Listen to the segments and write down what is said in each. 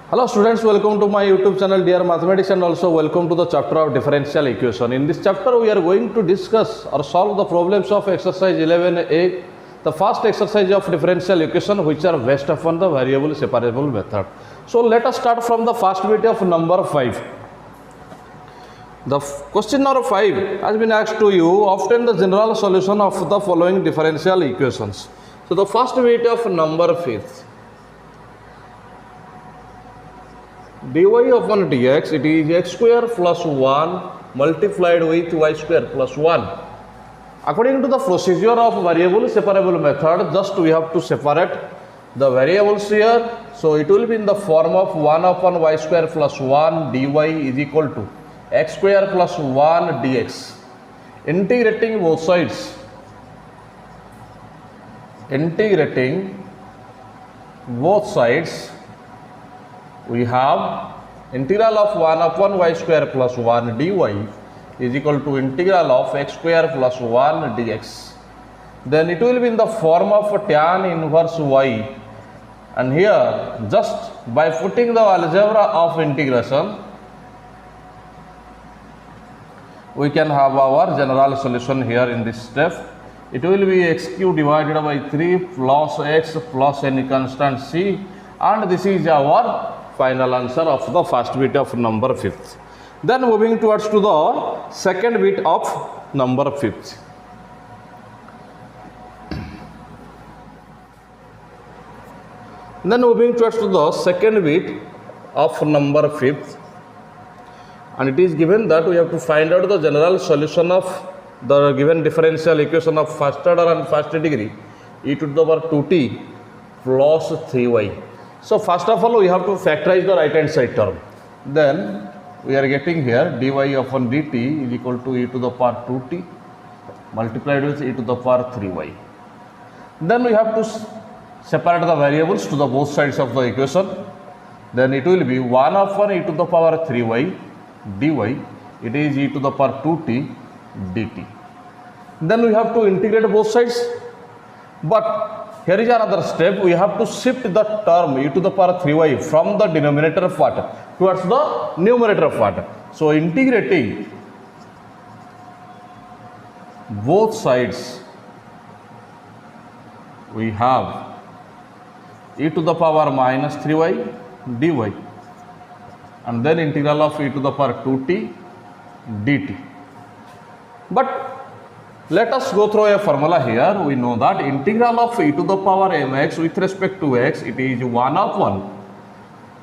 Hello students, welcome to my YouTube channel Dear Mathematics and also welcome to the chapter of differential equation. In this chapter we are going to discuss or solve the problems of exercise 11a, the first exercise of differential equation which are based upon the variable separable method. So let us start from the first bit of number 5. The question number 5 has been asked to you, obtain the general solution of the following differential equations. So the first bit of number 5. dy upon dx, it is x square plus 1 multiplied with y square plus 1. According to the procedure of variable separable method, just we have to separate the variables here. So it will be in the form of 1 upon y square plus 1 dy is equal to x square plus 1 dx. Integrating both sides. We have integral of 1 upon y square plus 1 dy is equal to integral of x square plus 1 dx. Then it will be in the form of tan inverse y, and here just by putting the algebra of integration we can have our general solution here in this step. It will be x cube divided by 3 plus x plus any constant c, and this is our final answer of the first bit of number 5th. Then moving towards to the second bit of number 5th. Then moving towards to the second bit of number 5th, and it is given that we have to find out the general solution of the given differential equation of first order and first degree e to the power 2t plus 3y. So first of all we have to factorize the right hand side term. Then we are getting here dy upon dt is equal to e to the power 2t multiplied with e to the power 3y. Then we have to separate the variables to the both sides of the equation. Then it will be 1 upon e to the power 3y dy, it is e to the power 2t dt. Then we have to integrate both sides, but here is another step. We have to shift the term e to the power 3y from the denominator part towards the numerator part. So integrating both sides, we have e to the power minus 3y dy, and then integral of e to the power 2t dt. But let us go through a formula here. We know that integral of e to the power mx with respect to x, it is 1 upon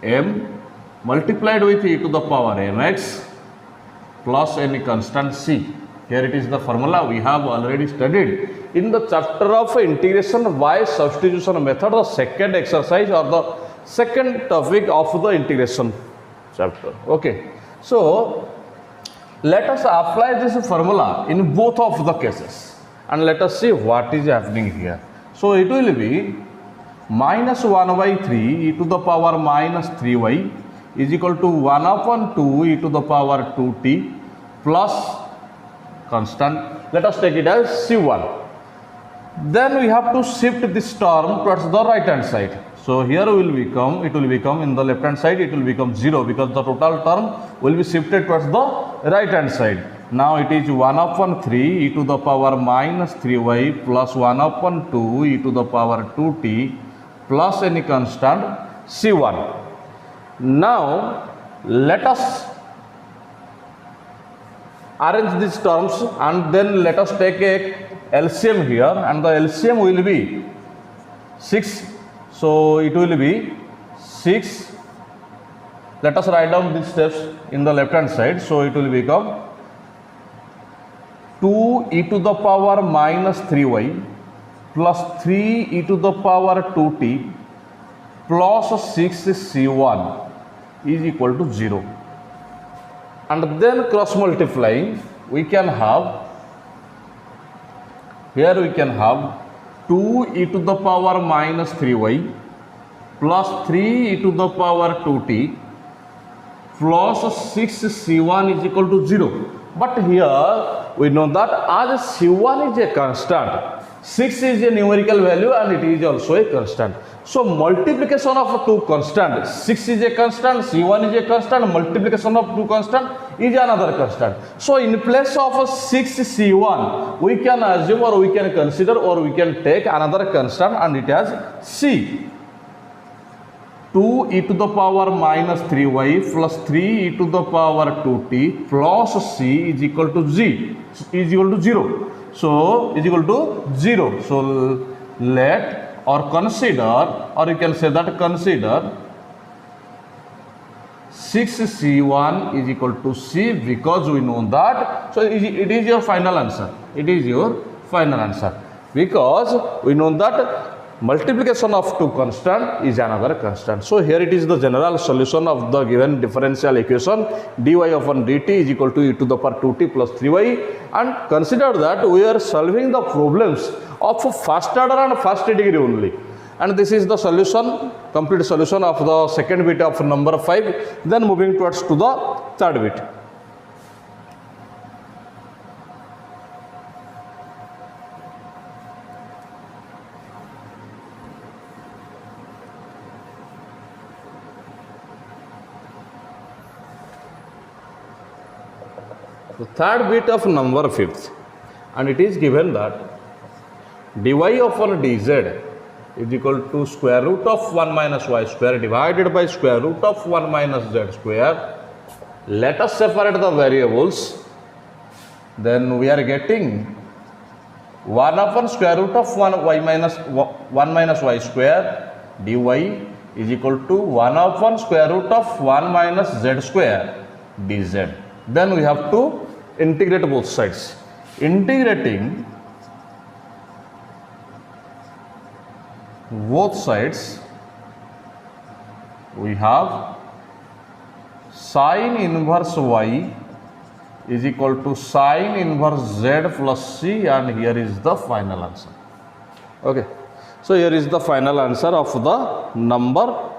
m multiplied with e to the power mx plus any constant c. Here it is the formula we have already studied in the chapter of integration by substitution method, the second exercise or the second topic of the integration chapter. Okay, so let us apply this formula in both of the cases and let us see what is happening here. So it will be minus 1 by 3 e to the power minus 3y is equal to 1 upon 2 e to the power 2t plus constant. Let us take it as c1. Then we have to shift this term towards the right hand side. So here it will become in the left hand side it will become 0 because the total term will be shifted towards the right hand side. Now it is 1 upon 3 e to the power minus 3y plus 1 upon 2 e to the power 2t plus any constant c1. Now let us arrange these terms and then let us take a LCM here, and the LCM will be 6. So it will be 6. Let us write down these steps in the left hand side. So it will become 2 e to the power minus 3y plus 3 e to the power 2t plus 6 c1 is equal to 0. And then cross multiplying we can have, here we can have 2 e to the power minus 3y plus 3 e to the power 2t plus 6 c1 is equal to 0. But here we know that as c1 is a constant, 6 is a numerical value and it is also a constant. So multiplication of two constant, 6 is a constant, C1 is a constant, multiplication of two constant is another constant. So in place of 6 C1, we can assume or we can consider or we can take another constant and it has C. 2 e to the power minus 3y plus 3 e to the power 2t plus c is equal to z is equal to 0. So is equal to 0. So let or consider, or you can say that consider 6c1 is equal to c, because we know that. So it is your final answer. It is your final answer because we know that multiplication of two constant is another constant. So here it is the general solution of the given differential equation dy upon dt is equal to e to the power 2t plus 3y, and consider that we are solving the problems of first order and first degree only, and this is the solution, complete solution of the second bit of number 5. Then moving towards to the third bit. The third bit of number 5th, and it is given that dy upon dz is equal to square root of 1 minus y square divided by square root of 1 minus z square. Let us separate the variables. Then we are getting 1 upon square root of 1 minus y square dy is equal to 1 upon square root of 1 minus z square dz. Then we have to integrate both sides. Integrating both sides, we have sine inverse y is equal to sine inverse z plus c, and here is the final answer. Okay, so here is the final answer of the number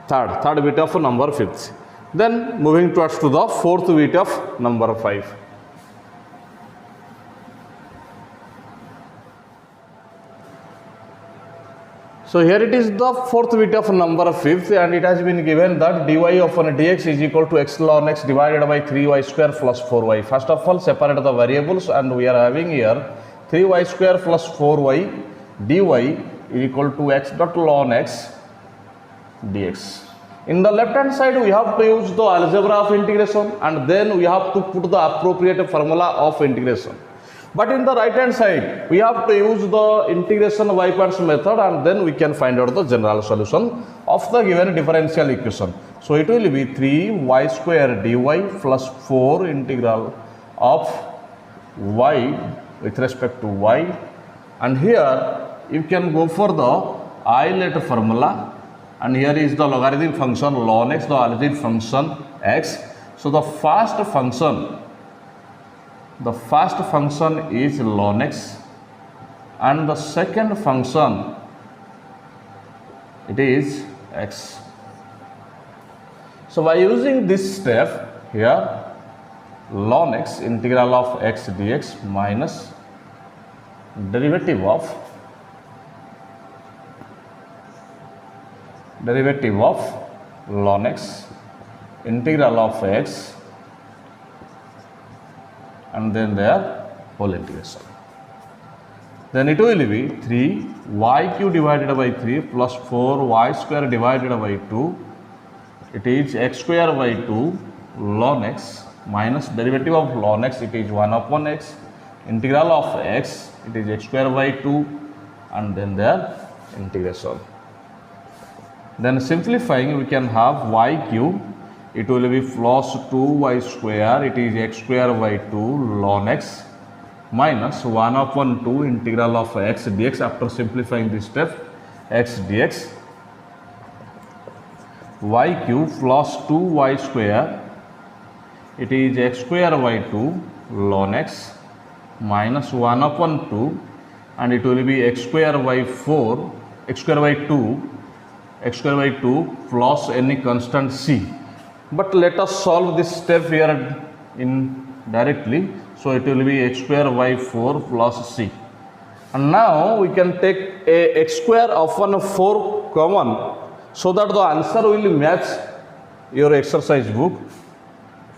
third bit of number 5th. Then moving towards to the fourth bit of number 5. So here it is the fourth bit of number 5th, and it has been given that dy upon dx is equal to x ln x divided by 3y square plus 4y. First of all, separate the variables, and we are having here 3y square plus 4y dy is equal to x dot ln x dx. In the left hand side, we have to use the algebra of integration, and then we have to put the appropriate formula of integration. But in the right hand side, we have to use the integration by parts method, and then we can find out the general solution of the given differential equation. So it will be 3y square dy plus 4 integral of y with respect to y, and here you can go for the Euler formula. And here is the logarithm function ln x, the algebraic function x. So the first function is ln x, and the second function it is x. So by using this step here, ln x integral of x dx minus derivative of ln x integral of x, and then their whole integration. Then it will be 3y cube divided by 3 plus 4y square divided by 2. It is x square by 2 ln x minus derivative of ln x, it is 1 upon x, integral of x, it is x square by 2, and then their integration. Then simplifying, we can have y cube, it will be plus 2y square, it is x square by 2 ln x minus 1 upon 2 integral of x dx. After simplifying this step, x dx, y cube plus 2y square, it is x square by 2 ln x minus 1 upon 2, and it will be x square by 4, x square by 2 plus any constant c. But let us solve this step here in directly. So it will be x square y 4 plus c. And now we can take a x square upon 4 common, so that the answer will match your exercise book.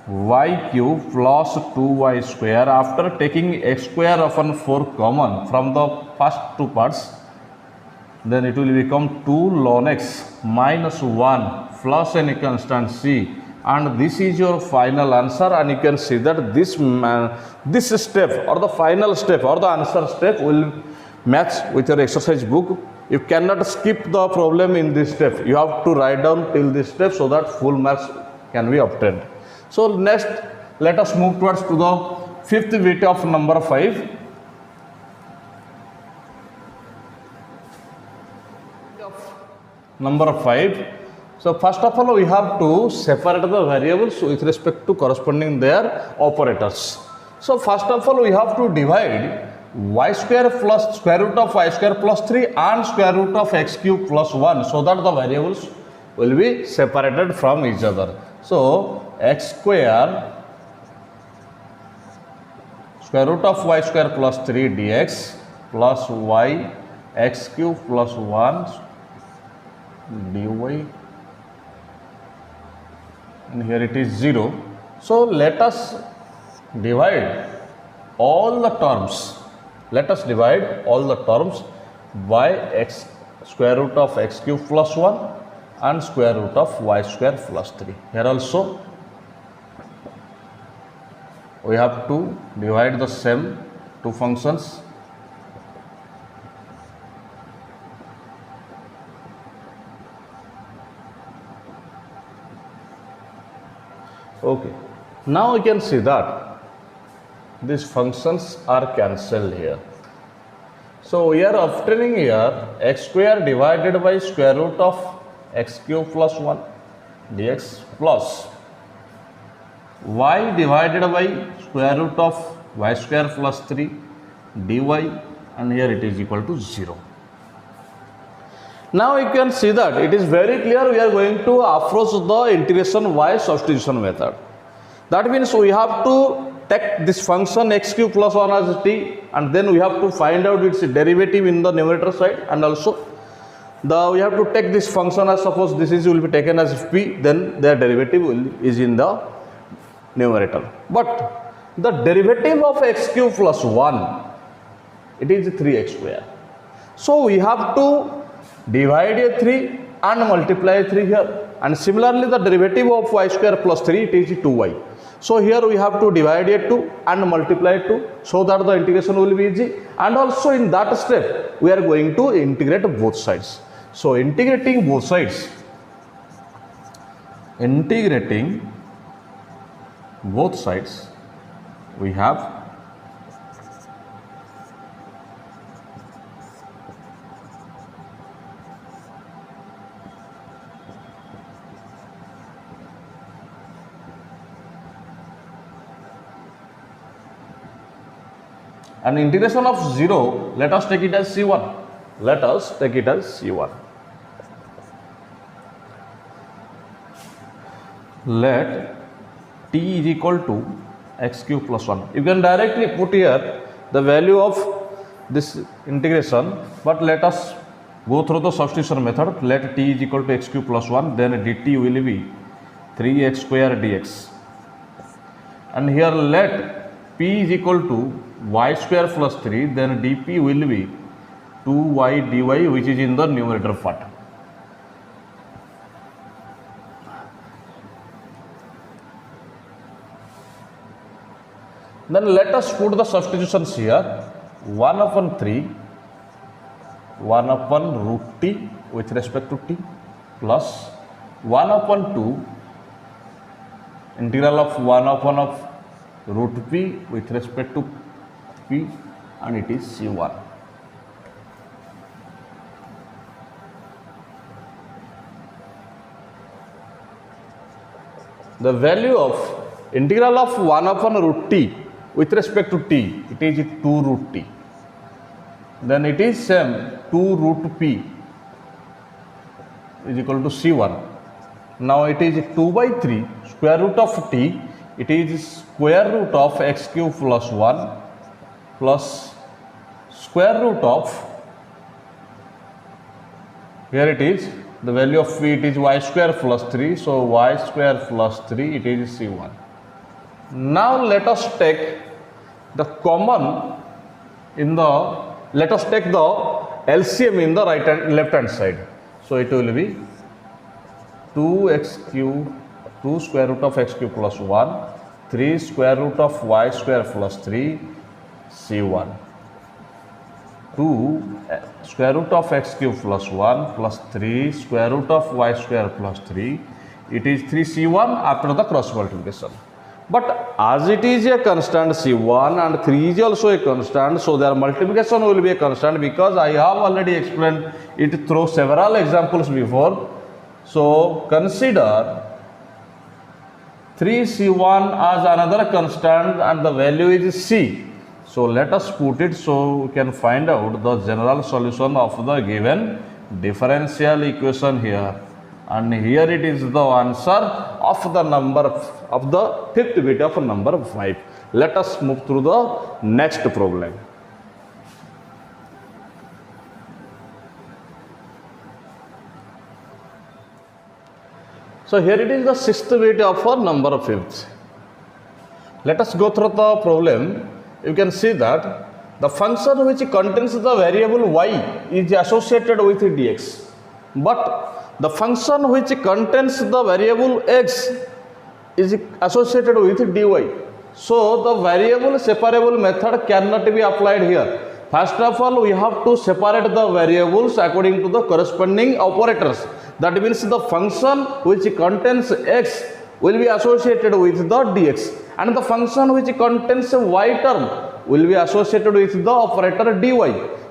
Y cube plus 2y square, after taking x square upon 4 common from the first two parts, then it will become 2 ln x minus 1 plus any constant c, and this is your final answer. And you can see that this step or the final step or the answer step will match with your exercise book. You cannot skip the problem in this step. You have to write down till this step so that full marks can be obtained. So next, let us move towards to the fifth bit of number 5. Number 5. So first of all, we have to separate the variables with respect to corresponding their operators. So first of all, we have to divide y square plus square root of y square plus 3 and square root of x cube plus 1, so that the variables will be separated from each other. So x square square root of y square plus 3 dx plus y x cube plus 1 dy, and here it is 0. So let us divide all the terms. Let us divide all the terms by x square root of x cube plus 1 and square root of y square plus 3. Here also we have to divide the same two functions. Okay, now we can see that these functions are cancelled here. So we are obtaining here x square divided by square root of x cube plus 1 dx plus y divided by square root of y square plus 3 dy, and here it is equal to 0. Now you can see that it is very clear we are going to approach the integration by substitution method. That means we have to take this function x cube plus 1 as t, and then we have to find out its derivative in the numerator side, and also we have to take this function as, suppose this is will be taken as p, then their derivative is in the numerator. But the derivative of x cube plus 1, it is 3x square. So we have to divide a 3 and multiply 3 here, and similarly the derivative of y square plus 3, it is 2y. So here we have to divide a 2 and multiply 2, so that the integration will be easy, and also in that step we are going to integrate both sides. So integrating both sides, we have an integration of 0, let us take it as c1. Let us take it as c1. Let t is equal to x cube plus 1. You can directly put here the value of this integration, but let us go through the substitution method. Let t is equal to x cube plus 1, then dt will be 3x square dx, and here let p is equal to y square plus 3, then dp will be 2y dy, which is in the numerator part. Then let us put the substitutions here. 1 upon 3, 1 upon root t with respect to t, plus 1 upon 2 integral of 1 upon of root p with respect to p, and it is c1. The value of integral of 1 upon root t with respect to t, it is 2 root t. Then it is same 2 root p is equal to c1. Now it is 2 by 3 square root of t it is square root of x cube plus 1 plus square root of, here it is, the value of v, it is y square plus 3, so y square plus 3, it is c1. Now let us take the common in the, let us take the LCM in the left hand side. So it will be 2x cube, 2 square root of x cube plus 1, 3 square root of y square plus 3, c1. 2 square root of x cube plus 1 plus 3 square root of y square plus 3, it is 3c1 after the cross multiplication. But as it is a constant c1 and 3 is also a constant, so their multiplication will be a constant, because I have already explained it through several examples before. So consider 3c1 as another constant and the value is c. So let us put it so we can find out the general solution of the given differential equation here. And here it is the answer of the number of the fifth bit of number 5. Let us move through the next problem. So here it is the sixth bit of a number 5th. Let us go through the problem. You can see that the function which contains the variable y is associated with dx, but the function which contains the variable x is associated with dy. So the variable separable method cannot be applied here. First of all, we have to separate the variables according to the corresponding operators. That means the function which contains x will be associated with the dx, and the function which contains y term will be associated with the operator dy.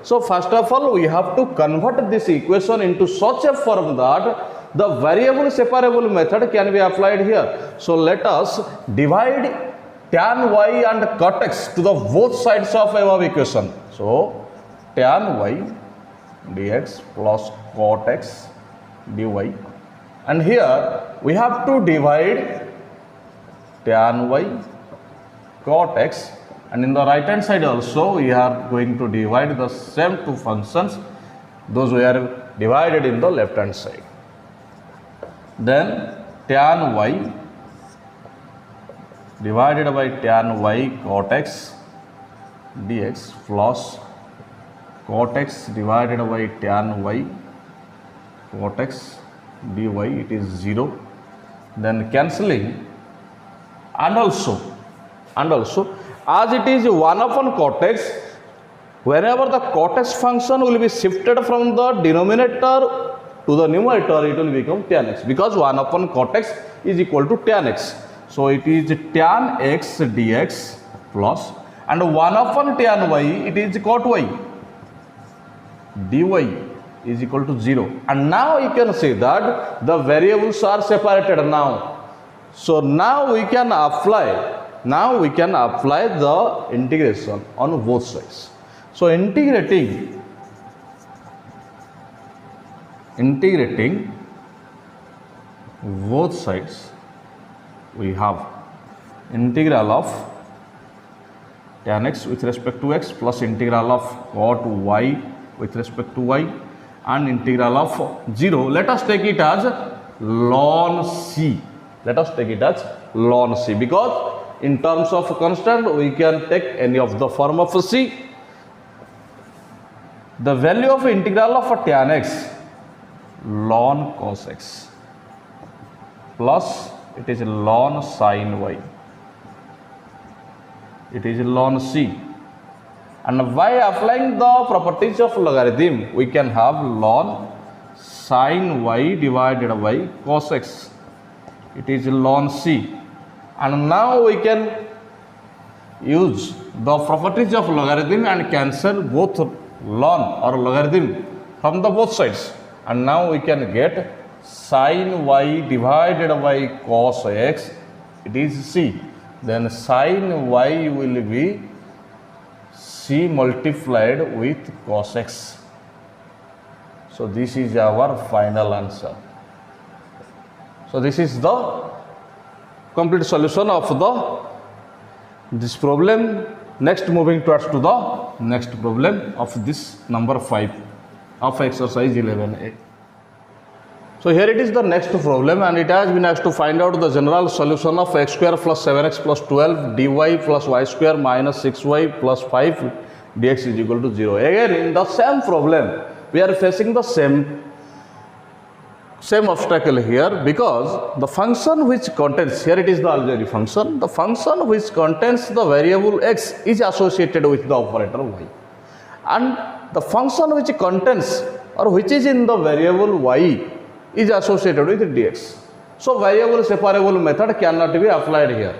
So first of all, we have to convert this equation into such a form that the variable separable method can be applied here. So let us divide tan y and cot x to the both sides of above equation. So tan y dx plus cot x dy, and here we have to divide tan y cot x, and in the right hand side also we are going to divide the same two functions, those were divided in the left hand side. Then tan y divided by tan y cot x dx plus cot x divided by tan y cot x dy, it is 0. Then cancelling, and also as it is 1 upon cot x, whenever the cot x function will be shifted from the denominator to the numerator, it will become tan x, because 1 upon cot x is equal to tan x. So it is tan x dx plus, and 1 upon tan y, it is cot y dy is equal to 0. And now you can see that the variables are separated now. So now we can apply the integration on both sides. So integrating both sides, we have integral of tan x with respect to x plus integral of cot y with respect to y, and integral of 0. Let us take it as ln c. Because in terms of constant we can take any of the form of c. The value of integral of tan x ln cos x plus it is ln sin y, it is ln c. And by applying the properties of logarithm, we can have ln sin y divided by cos x, it is ln c. And now we can use the properties of logarithm and cancel both ln or logarithm from the both sides, and now we can get sin y divided by cos x, it is c. Then sin y will be c multiplied with cos x. So this is our final answer. So this is the complete solution of the this problem. Next, moving towards to the next problem of this number 5 of exercise 11a. So here it is the next problem, and it has been asked to find out the general solution of x square plus 7x plus 12 dy plus y square minus 6y plus 5 dx is equal to 0. Again, in the same problem, we are facing the same obstacle here, because the function which contains, here it is the auxiliary function, the function which contains the variable x is associated with the operator y, and the function which contains or which is in the variable y is associated with dx. So variable separable method cannot be applied here.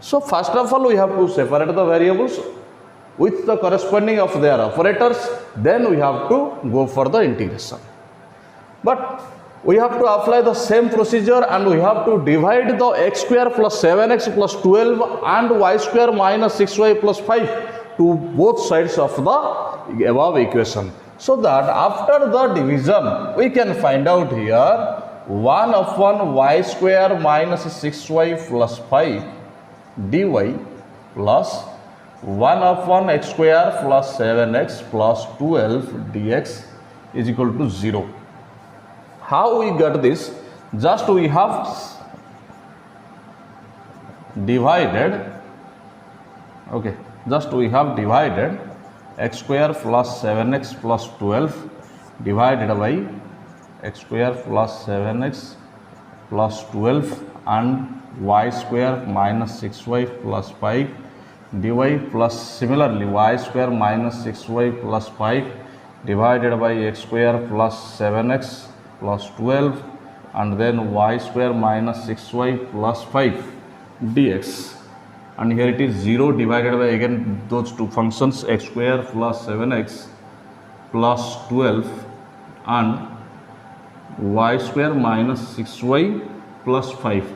So first of all, we have to separate the variables with the corresponding of their operators, then we have to go for the integration. But we have to apply the same procedure, and we have to divide the x square plus 7x plus 12 and y square minus 6y plus 5 to both sides of the above equation, so that after the division we can find out here 1 upon y square minus 6y plus 5 dy plus 1 upon x square plus 7x plus 12 dx is equal to 0. How we got this? Just we have divided, okay, just we have divided x square plus 7x plus 12 divided by x square plus 7x plus 12 and y square minus 6y plus 5 dy plus similarly y square minus 6y plus 5 divided by x square plus 7x plus 12 and then y square minus 6y plus 5 dx, and here it is 0 divided by again those two functions x square plus 7x plus 12 and y square minus 6y plus 5.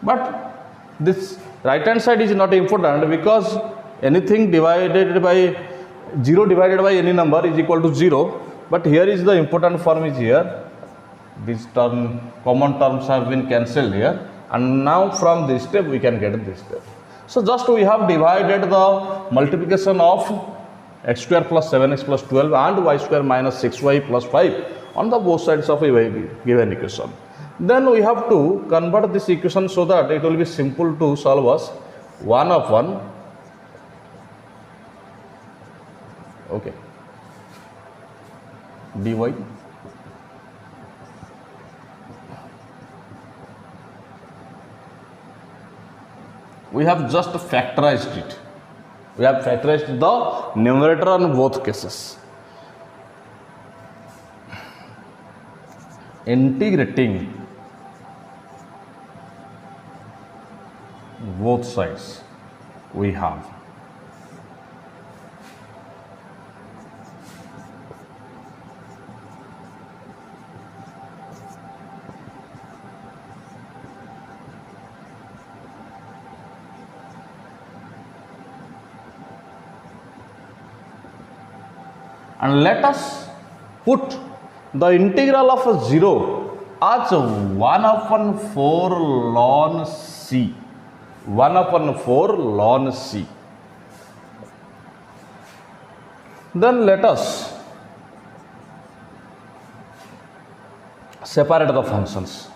But this right hand side is not important, because anything divided by 0 divided by any number is equal to 0. But here is the important form is here. These common terms have been cancelled here, and now from this step we can get this step. So just we have divided the multiplication of x square plus 7x plus 12 and y square minus 6y plus 5 on the both sides of a given equation. Then we have to convert this equation so that it will be simple to solve us 1 upon, okay, dy we have just factorized it. We have factorized the numerator in both cases. Integrating both sides, we have and let us put the integral of 0 as 1 upon 4 ln c. 1 upon 4 ln c. Then let us separate the functions.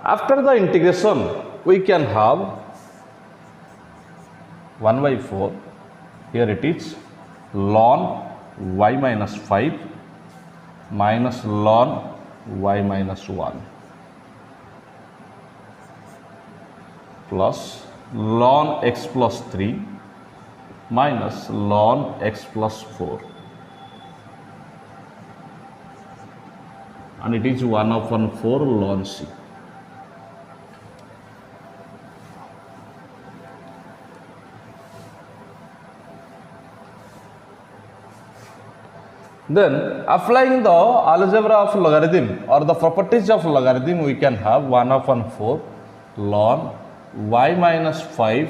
After the integration, we can have 1 by 4, here it is ln y minus 5 minus ln y minus 1 plus ln x plus 3 minus ln x plus 4, and it is 1 upon 4 ln c. Then applying the algebra of logarithm or the properties of logarithm, we can have 1 upon 4 ln y minus 5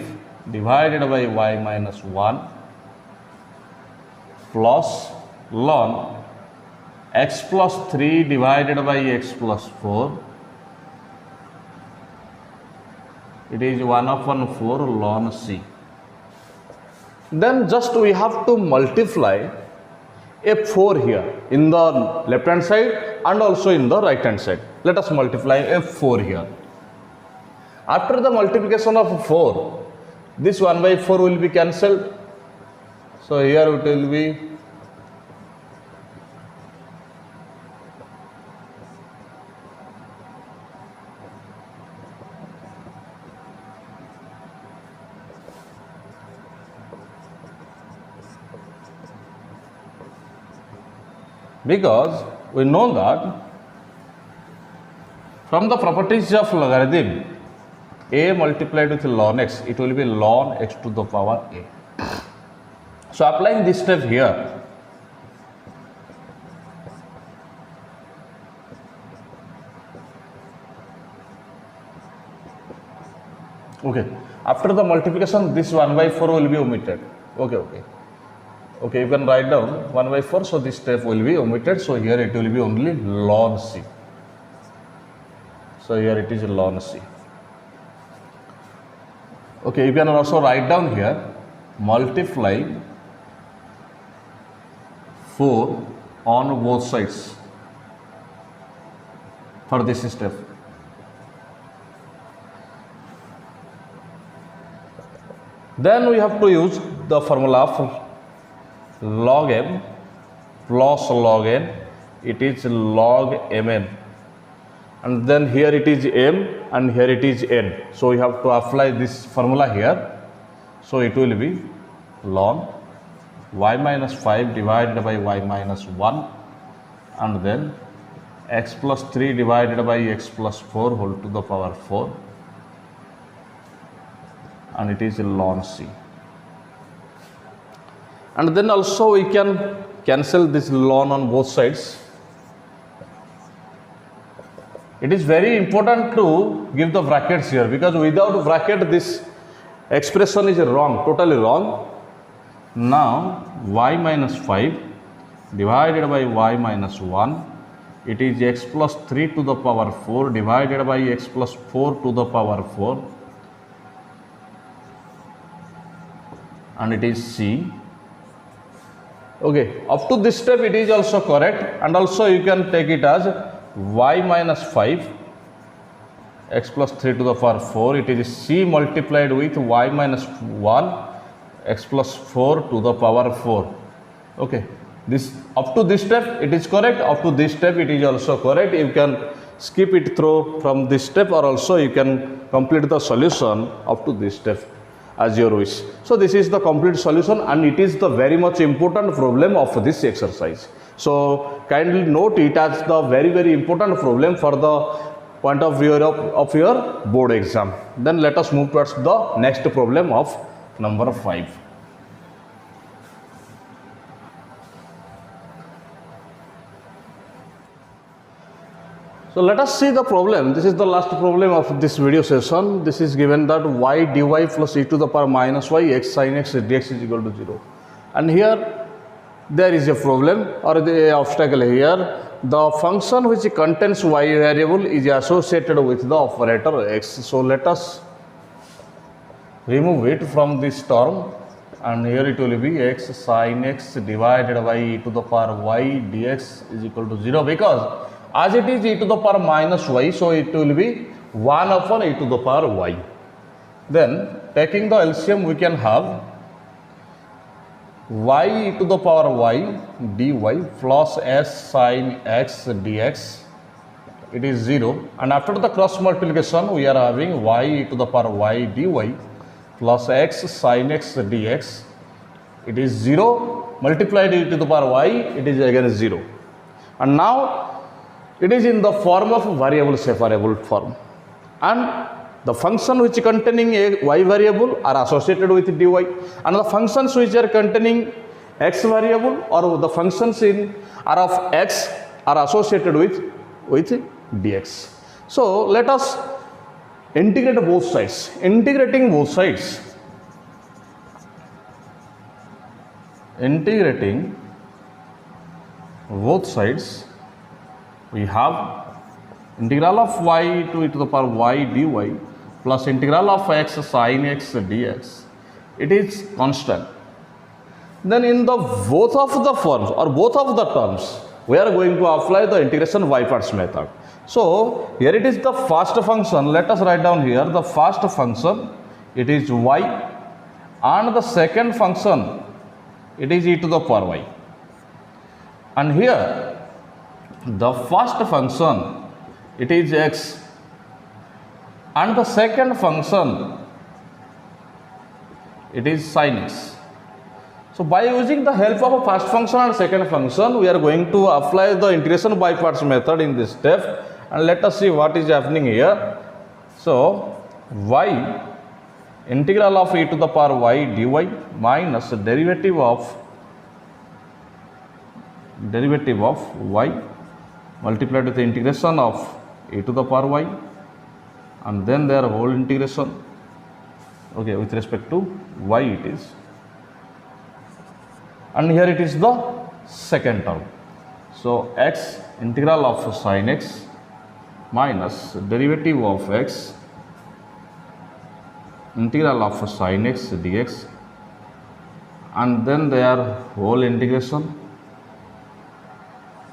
divided by y minus 1 plus ln x plus 3 divided by x plus 4. It is 1 upon 4 ln c. Then just we have to multiply f4 here in the left hand side and also in the right hand side. Let us multiply f4 here. After the multiplication of 4, this 1 by 4 will be cancelled. So here it will be because we know that from the properties of logarithm, a multiplied with ln x, it will be ln x to the power a. So applying this step here, okay, after the multiplication this 1 by 4 will be omitted. Okay, you can write down 1 by 4, so this step will be omitted. So here it will be only ln c. So here it is ln c. Okay, you can also write down here multiply 4 on both sides for this step. Then we have to use the formula of log m plus log n, it is log mn, and then here it is m and here it is n. So we have to apply this formula here. So it will be ln y minus 5 divided by y minus 1 and then x plus 3 divided by x plus 4 whole to the power 4, and it is ln c. And then also we can cancel this ln on both sides. It is very important to give the brackets here, because without bracket this expression is wrong, totally wrong. Now y minus 5 divided by y minus 1, it is x plus 3 to the power 4 divided by x plus 4 to the power 4, and it is c. Okay, up to this step it is also correct, and also you can take it as y minus 5 x plus 3 to the power 4, it is c multiplied with y minus 1 x plus 4 to the power 4. Okay, this up to this step it is correct, up to this step it is also correct. You can skip it through from this step, or also you can complete the solution up to this step as your wish. So this is the complete solution, and it is the very much important problem of this exercise. So kindly note it as the very important problem for the point of view of your board exam. Then let us move towards the next problem of number 5. So let us see the problem. This is the last problem of this video session. This is given that y dy plus e to the power minus y x sin x dx is equal to 0. And here there is a problem or the obstacle here. The function which contains y variable is associated with the operator x. So let us remove it from this term, and here it will be x sin x divided by e to the power y dx is equal to 0, because as it is e to the power minus y, so it will be 1 upon e to the power y. Then taking the LCM, we can have y e to the power y dy plus s sin x dx, it is 0, and after the cross multiplication we are having y e to the power y dy plus x sin x dx, it is 0 multiplied e to the power y, it is again 0, and now it is in the form of variable separable form, and the function which containing a y variable are associated with dy, and the functions which are containing x variable or the functions in R of x are associated with dx. So let us integrate both sides. Integrating both sides. Integrating both sides, we have integral of y to e to the power y dy plus integral of x sin x dx. It is constant. Then in the both of the forms or both of the terms, we are going to apply the integration y parts method. So here it is the first function. Let us write down here the first function. It is y, and the second function, it is e to the power y. And here the first function, it is x, and the second function, it is sin x. So by using the help of a first function and second function, we are going to apply the integration by parts method in this step, and let us see what is happening here. So y integral of e to the power y dy minus derivative of y multiplied with the integration of e to the power y, and then their whole integration, okay, with respect to y it is, and here it is the second term. So x integral of sin x minus derivative of x integral of sin x dx, and then their whole integration,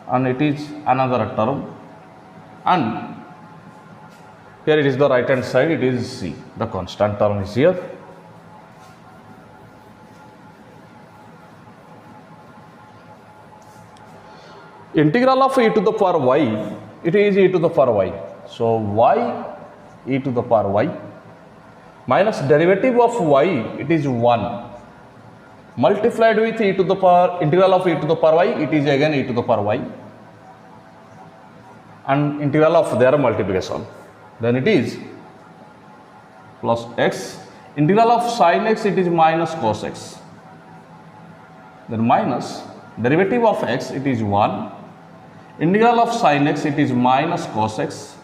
and it is another term, and here it is the right hand side, it is c, the constant term is here. Integral of e to the power y, it is e to the power y. So y e to the power y minus derivative of y, it is 1, multiplied with e to the power integral of e to the power y, it is again e to the power y, and integral of their multiplication, then it is plus x, integral of sin x, it is minus cos x, then minus derivative of x, it is 1, integral of sin x, it is minus cos x,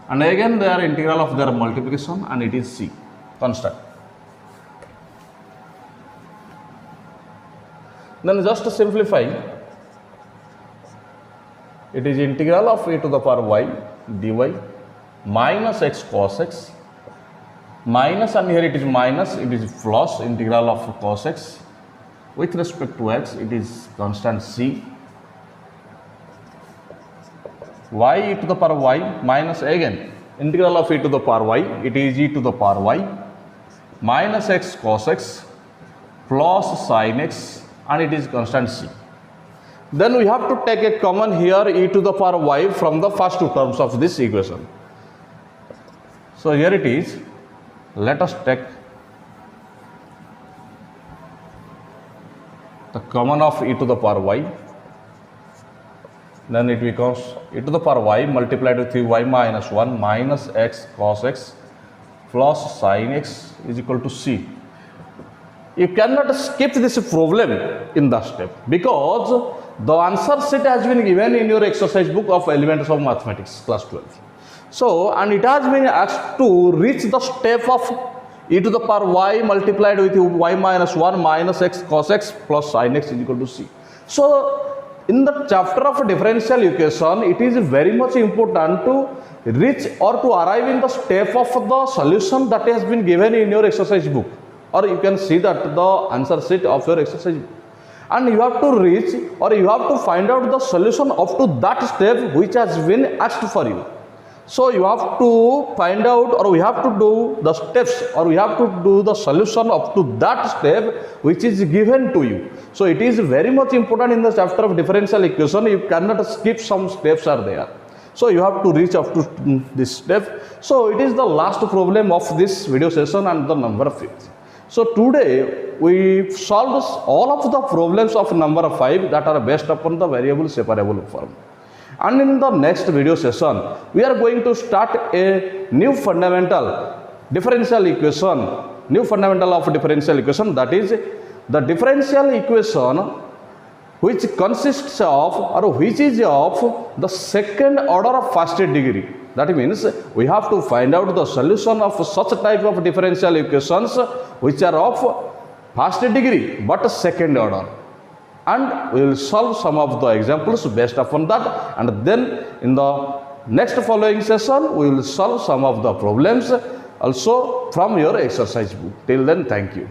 and again their integral of their multiplication, and it is c, constant. Then just to simplify, it is integral of e to the power y dy minus x cos x minus, and here it is minus, it is plus integral of cos x with respect to x, it is constant c, y e to the power y minus again integral of e to the power y, it is e to the power y minus x cos x plus sin x, and it is constant c. Then we have to take a common here e to the power y from the first two terms of this equation. So here it is, let us take the common of e to the power y, then it becomes e to the power y multiplied with y minus 1 minus x cos x plus sin x is equal to c. You cannot skip this problem in the step, because the answer sheet has been given in your exercise book of Elements of Mathematics class 12. So, and it has been asked to reach the step of e to the power y multiplied with y minus 1 minus x cos x plus sin x is equal to c. So in the chapter of differential equation, it is very much important to reach or to arrive in the step of the solution that has been given in your exercise book, or you can see that the answer sheet of your exercise book, and you have to reach or you have to find out the solution up to that step which has been asked for you. So you have to find out, or we have to do the steps, or we have to do the solution up to that step which is given to you. So it is very much important in the chapter of differential equation. You cannot skip, some steps are there. So you have to reach up to this step. So it is the last problem of this video session and the number 5. So today we solved all of the problems of number 5 that are based upon the variable separable form. And in the next video session, we are going to start a new fundamental differential equation, new fundamental of differential equation, that is the differential equation which consists of or which is of the second order of first degree. That means we have to find out the solution of such type of differential equations which are of first degree but second order, and we will solve some of the examples based upon that, and then in the next following session we will solve some of the problems also from your exercise book. Till then, thank you.